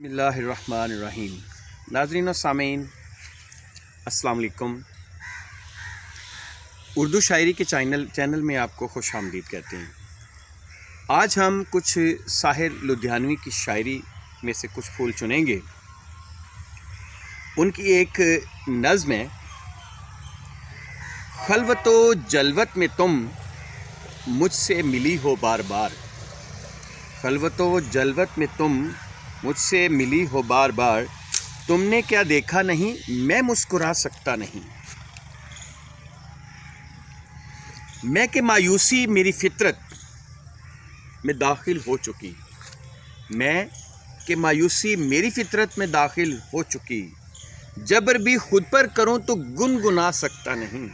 بسم اللہ الرحمن الرحیم۔ ناظرین و سامعین السلام علیکم۔ اردو شاعری کے چینل میں آپ کو خوش آمدید کہتے ہیں۔ آج ہم کچھ ساحر لدھیانوی کی شاعری میں سے کچھ پھول چنیں گے۔ ان کی ایک نظم ہے: خلوت و جلوت میں تم مجھ سے ملی ہو بار بار، خلوت و جلوت میں تم مجھ سے ملی ہو بار بار، تم نے کیا دیکھا نہیں میں مسکرا سکتا نہیں، میں کہ مایوسی میری فطرت میں داخل ہو چکی، میں کہ مایوسی میری فطرت میں داخل ہو چکی، جبر بھی خود پر کروں تو گنگنا سکتا نہیں،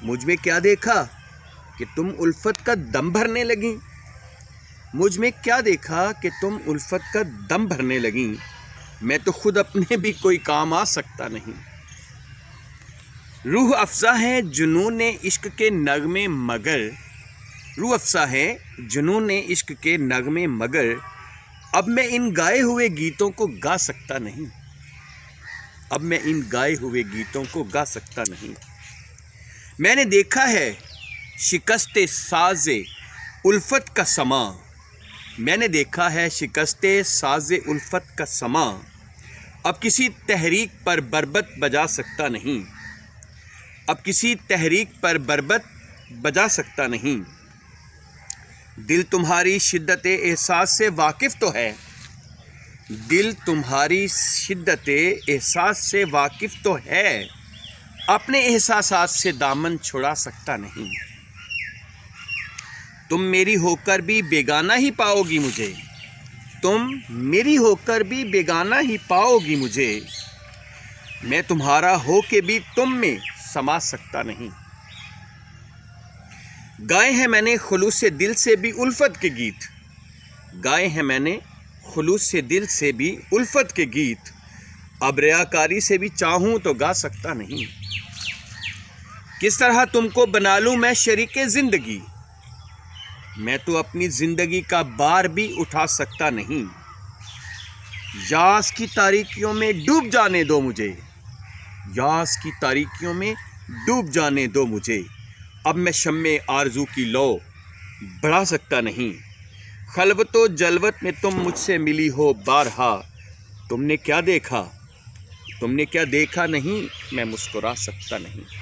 مجھ میں کیا دیکھا کہ تم الفت کا دم بھرنے لگیں، مجھ میں کیا دیکھا کہ تم الفت کا دم بھرنے لگیں، میں تو خود اپنے بھی کوئی کام آ سکتا نہیں، روح افزا ہے جنون عشق کے نغمے مگر، روح افزا ہے جنون عشق کے نغمے مگر، اب میں ان گائے ہوئے گیتوں کو گا سکتا نہیں، اب میں ان گائے ہوئے گیتوں کو گا سکتا نہیں، میں نے دیکھا ہے شکست ساز الفت کا سماں، میں نے دیکھا ہے شکست ساز الفت کا سماں، اب کسی تحریک پر بربط بجا سکتا نہیں، اب کسی تحریک پر بربط بجا سکتا نہیں، دل تمہاری شدت احساس سے واقف تو ہے، دل تمہاری شدت احساس سے واقف تو ہے، اپنے احساسات سے دامن چھڑا سکتا نہیں، تم میری ہو کر بھی بیگانہ ہی پاؤ گی مجھے، تم میری ہو کر بھی بیگانہ ہی پاؤ گی مجھے، میں تمہارا ہو کے بھی تم میں سما سکتا نہیں، گائے ہیں میں نے خلوص دل سے بھی الفت کے گیت، گائے ہیں میں نے خلوص دل سے بھی الفت کے گیت، اب ریاکاری سے بھی چاہوں تو گا سکتا نہیں، کس طرح تم کو بنا لوں میں شریک زندگی، میں تو اپنی زندگی کا بار بھی اٹھا سکتا نہیں، یاس کی تاریکیوں میں ڈوب جانے دو مجھے، یاس کی تاریکیوں میں ڈوب جانے دو مجھے، اب میں شمع آرزو کی لو بڑھا سکتا نہیں، خلوت و جلوت میں تم مجھ سے ملی ہو بارہا، تم نے کیا دیکھا، تم نے کیا دیکھا نہیں میں مسکرا سکتا نہیں۔